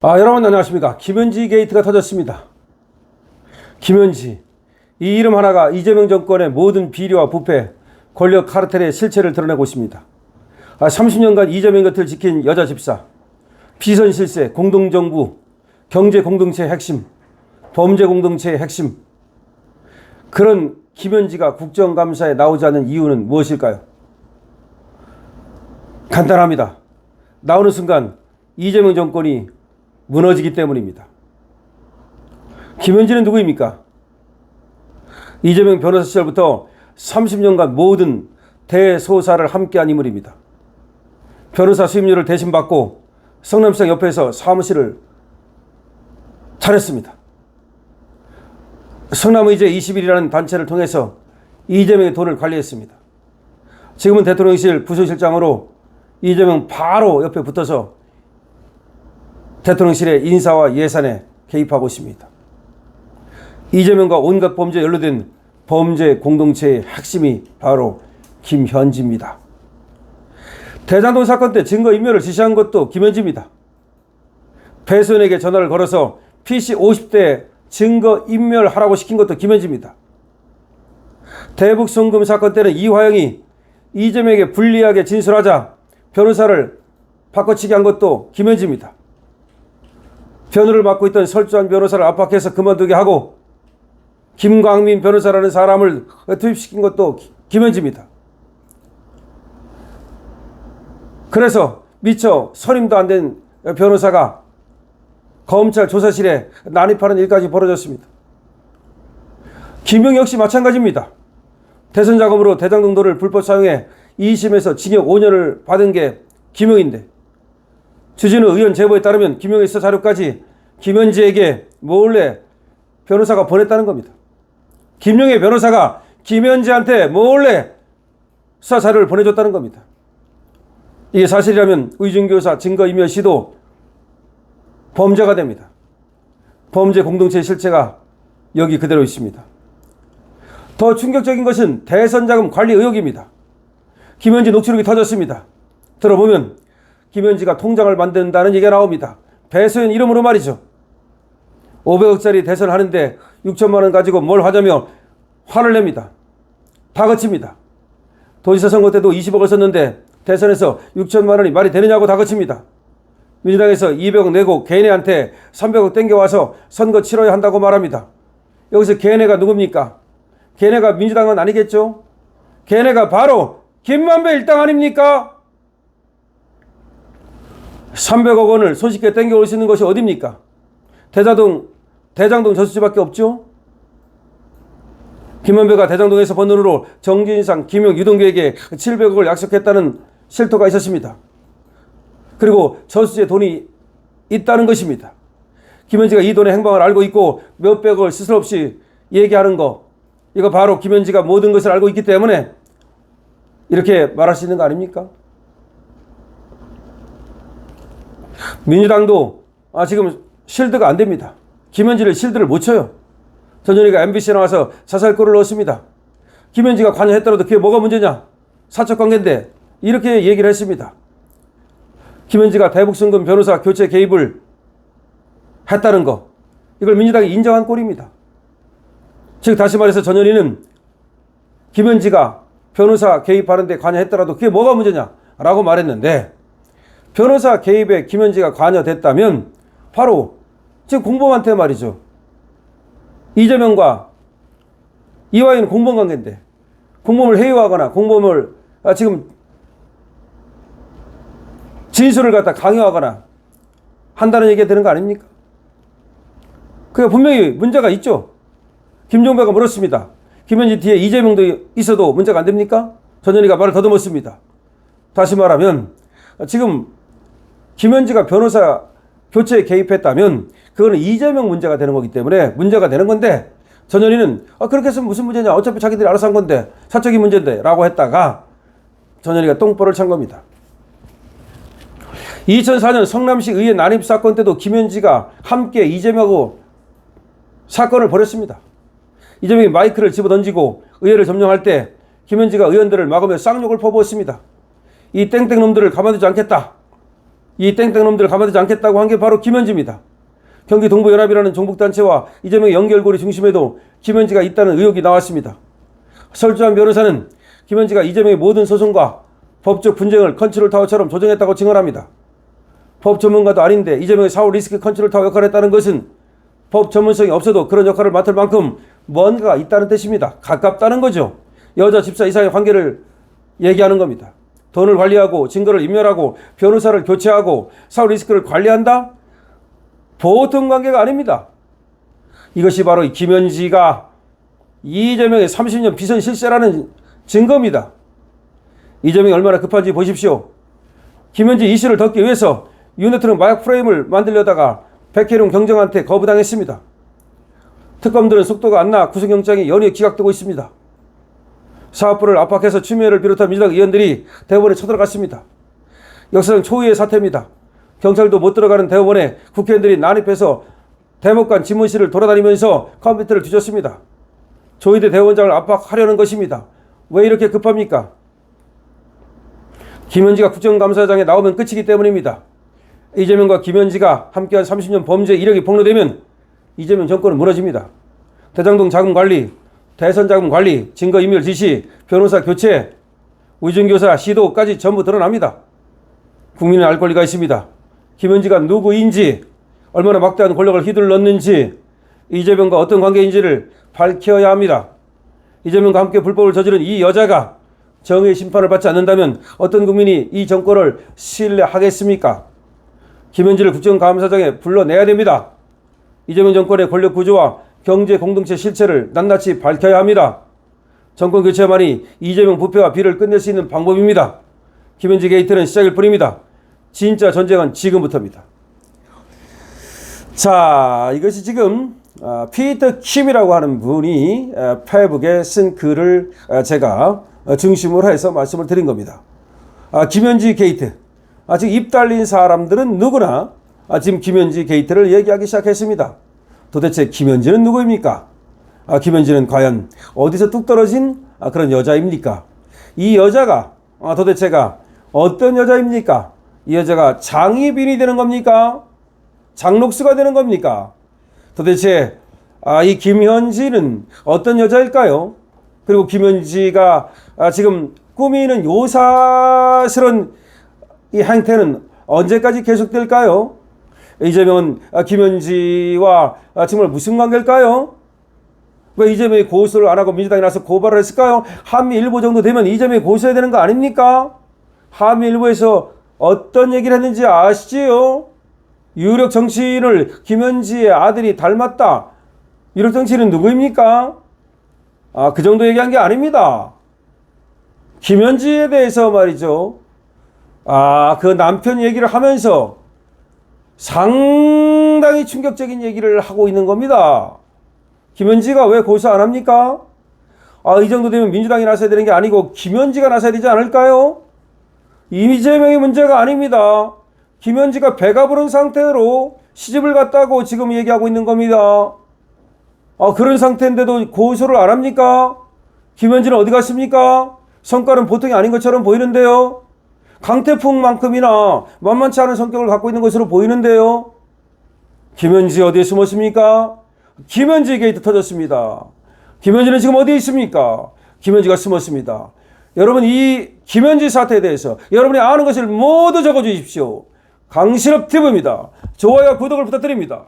여러분 안녕하십니까. 김현지 게이트가 터졌습니다. 김현지, 이 이름 하나가 이재명 정권의 모든 비리와 부패, 권력 카르텔의 실체를 드러내고 있습니다. 30년간 이재명 곁을 지킨 여자 집사, 비선 실세, 공동정부, 경제 공동체의 핵심, 범죄 공동체의 핵심, 그런 김현지가 국정감사에 나오지 않는 이유는 무엇일까요? 간단합니다. 나오는 순간 이재명 정권이 무너지기 때문입니다. 김현지는 누구입니까? 이재명 변호사 시절부터 30년간 모든 대소사를 함께한 인물입니다. 변호사 수임료를 대신 받고 성남시장 옆에서 사무실을 차렸습니다. 성남의제 21이라는 단체를 통해서 이재명의 돈을 관리했습니다. 지금은 대통령실 부서실장으로 이재명 바로 옆에 붙어서 대통령실의 인사와 예산에 개입하고 있습니다. 이재명과 온갖 범죄에 연루된 범죄 공동체의 핵심이 바로 김현지입니다. 대장동 사건 때 증거인멸을 지시한 것도 김현지입니다. 배수연에게 전화를 걸어서 PC 50대 증거인멸하라고 시킨 것도 김현지입니다. 대북송금 사건 때는 이화영이 이재명에게 불리하게 진술하자 변호사를 바꿔치기 한 것도 김현지입니다. 변호를 맡고 있던 설주한 변호사를 압박해서 그만두게 하고 김광민 변호사라는 사람을 투입시킨 것도 김현지입니다. 그래서 미처 선임도 안 된 변호사가 검찰 조사실에 난입하는 일까지 벌어졌습니다. 김용 역시 마찬가지입니다. 대선 자금으로 대장동도를 불법 사용해 2심에서 징역 5년을 받은 게 김용인데, 주진우 의원 제보에 따르면 김용의 수사 자료까지 김현지에게 몰래 변호사가 보냈다는 겁니다. 김용의 변호사가 김현지한테 몰래 수사 자료를 보내줬다는 겁니다. 이게 사실이라면 의중교사 증거인멸 시도 범죄가 됩니다. 범죄 공동체의 실체가 여기 그대로 있습니다. 더 충격적인 것은 대선 자금 관리 의혹입니다. 김현지 녹취록이 터졌습니다. 들어보면 김현지가 통장을 만든다는 얘기가 나옵니다. 배수연 이름으로 말이죠. 500억짜리 대선을 하는데 6천만 원 가지고 뭘 하자며 화를 냅니다. 다 거칩니다. 도지사 선거 때도 20억을 썼는데 대선에서 6천만 원이 말이 되느냐고 다 거칩니다. 민주당에서 200억 내고 걔네한테 300억 땡겨와서 선거 치러야 한다고 말합니다. 여기서 걔네가 누굽니까? 걔네가 민주당은 아니겠죠? 걔네가 바로 김만배 일당 아닙니까? 300억 원을 손쉽게 땡겨올 수 있는 것이 어딥니까? 대장동 저수지밖에 없죠? 김만배가 대장동에서 번 돈으로 정진상, 김용, 유동규에게 700억을 약속했다는 실토가 있었습니다. 그리고 저수지에 돈이 있다는 것입니다. 김현지가 이 돈의 행방을 알고 있고 몇백억을 스스럼 없이 얘기하는 거, 이거 바로 김현지가 모든 것을 알고 있기 때문에 이렇게 말할 수 있는 거 아닙니까? 민주당도 지금 실드가 안 됩니다. 김현지를 실드를 못 쳐요. 전현희가 MBC에 나와서 자살골을 넣었습니다. 김현지가 관여했더라도 그게 뭐가 문제냐? 사적관계인데 이렇게 얘기를 했습니다. 김현지가 대북송금 변호사 교체 개입을 했다는 거, 이걸 민주당이 인정한 꼴입니다. 즉 다시 말해서 전현희는 김현지가 변호사 개입하는 데 관여했더라도 그게 뭐가 문제냐 라고 말했는데, 변호사 개입에 김현지가 관여됐다면 바로 지금 공범한테 말이죠. 이재명과 이화영은 공범 관계인데 공범을 해유하거나 공범을 지금 진술을 갖다 강요하거나 한다는 얘기가 되는 거 아닙니까? 그게 분명히 문제가 있죠. 김종배가 물었습니다. 김현지 뒤에 이재명도 있어도 문제가 안 됩니까? 전현희가 말을 더듬었습니다. 다시 말하면 지금 김현지가 변호사 교체에 개입했다면 그거는 이재명 문제가 되는 거기 때문에 문제가 되는 건데, 전현희는 그렇게 했으면 무슨 문제냐, 어차피 자기들이 알아서 한 건데 사적인 문제인데 라고 했다가 전현희가 똥볼을 찬 겁니다. 2004년 성남시 의회 난입 사건 때도 김현지가 함께 이재명하고 사건을 벌였습니다. 이재명이 마이크를 집어던지고 의회를 점령할 때 김현지가 의원들을 막으며 쌍욕을 퍼부었습니다. 이 땡땡놈들을 가만두지 않겠다. 이 땡땡놈들 가만두지 않겠다고 한 게 바로 김현지입니다. 경기 동부연합이라는 종북단체와 이재명의 연결고리 중심에도 김현지가 있다는 의혹이 나왔습니다. 설주한 변호사는 김현지가 이재명의 모든 소송과 법적 분쟁을 컨트롤타워처럼 조정했다고 증언합니다. 법 전문가도 아닌데 이재명의 사후 리스크 컨트롤타워 역할을 했다는 것은 법 전문성이 없어도 그런 역할을 맡을 만큼 뭔가가 있다는 뜻입니다. 가깝다는 거죠. 여자 집사 이상의 관계를 얘기하는 겁니다. 돈을 관리하고 증거를 인멸하고 변호사를 교체하고 사후 리스크를 관리한다? 보통 관계가 아닙니다. 이것이 바로 김현지가 이재명의 30년 비선 실세라는 증거입니다. 이재명이 얼마나 급한지 보십시오. 김현지 이슈를 덮기 위해서 유네트는 마약 프레임을 만들려다가 백혜룡 경정한테 거부당했습니다. 특검들은 속도가 안 나 구속영장이 연이어 기각되고 있습니다. 사업부를 압박해서 추미애를 비롯한 민주당 의원들이 대법원에 쳐들어갔습니다. 역사상 초유의 사태입니다. 경찰도 못 들어가는 대법원에 국회의원들이 난입해서 대법관 집무실을 돌아다니면서 컴퓨터를 뒤졌습니다. 조희대 대법원장을 압박하려는 것입니다. 왜 이렇게 급합니까? 김현지가 국정감사장에 나오면 끝이기 때문입니다. 이재명과 김현지가 함께한 30년 범죄 이력이 폭로되면 이재명 정권은 무너집니다. 대장동 자금 관리, 대선 자금 관리, 증거인멸 지시, 변호사 교체, 위증교사 시도까지 전부 드러납니다. 국민은 알 권리가 있습니다. 김현지가 누구인지, 얼마나 막대한 권력을 휘둘렀는지, 이재명과 어떤 관계인지를 밝혀야 합니다. 이재명과 함께 불법을 저지른 이 여자가 정의의 심판을 받지 않는다면 어떤 국민이 이 정권을 신뢰하겠습니까? 김현지를 국정감사장에 불러내야 됩니다. 이재명 정권의 권력 구조와 경제 공동체 실체를 낱낱이 밝혀야 합니다. 정권 교체만이 이재명 부패와 비를 끝낼 수 있는 방법입니다. 김현지 게이트는 시작일 뿐입니다. 진짜 전쟁은 지금부터입니다. 자, 이것이 지금 피터 킴이라고 하는 분이 페이북에 쓴 글을 제가 중심으로 해서 말씀을 드린 겁니다. 김현지 게이트. 지금 입 달린 사람들은 누구나 지금 김현지 게이트를 얘기하기 시작했습니다. 도대체 김현지는 누구입니까? 김현지는 과연 어디서 뚝 떨어진 그런 여자입니까? 이 여자가 도대체가 어떤 여자입니까? 이 여자가 장희빈이 되는 겁니까? 장록수가 되는 겁니까? 도대체 이 김현지는 어떤 여자일까요? 그리고 김현지가 지금 꾸미는 요사스런 이 행태는 언제까지 계속될까요? 이재명은 김현지와 정말 무슨 관계일까요? 왜 이재명이 고소를 안 하고 민주당이 나서 고발을 했을까요? 한미일보 정도 되면 이재명이 고소해야 되는 거 아닙니까? 한미일보에서 어떤 얘기를 했는지 아시지요? 유력 정치인을 김현지의 아들이 닮았다. 유력 정치인은 누구입니까? 그 정도 얘기한 게 아닙니다. 김현지에 대해서 말이죠. 그 남편 얘기를 하면서 상당히 충격적인 얘기를 하고 있는 겁니다. 김현지가 왜 고소 안 합니까? 이 정도 되면 민주당이 나서야 되는 게 아니고 김현지가 나서야 되지 않을까요? 이재명의 문제가 아닙니다. 김현지가 배가 부른 상태로 시집을 갔다고 지금 얘기하고 있는 겁니다. 그런 상태인데도 고소를 안 합니까? 김현지는 어디 갔습니까? 성깔은 보통이 아닌 것처럼 보이는데요. 강태풍만큼이나 만만치 않은 성격을 갖고 있는 것으로 보이는데요. 김현지 어디에 숨었습니까? 김현지 게이트 터졌습니다. 김현지는 지금 어디에 있습니까? 김현지가 숨었습니다. 여러분, 이 김현지 사태에 대해서 여러분이 아는 것을 모두 적어주십시오. 강신업 TV입니다. 좋아요, 구독을 부탁드립니다.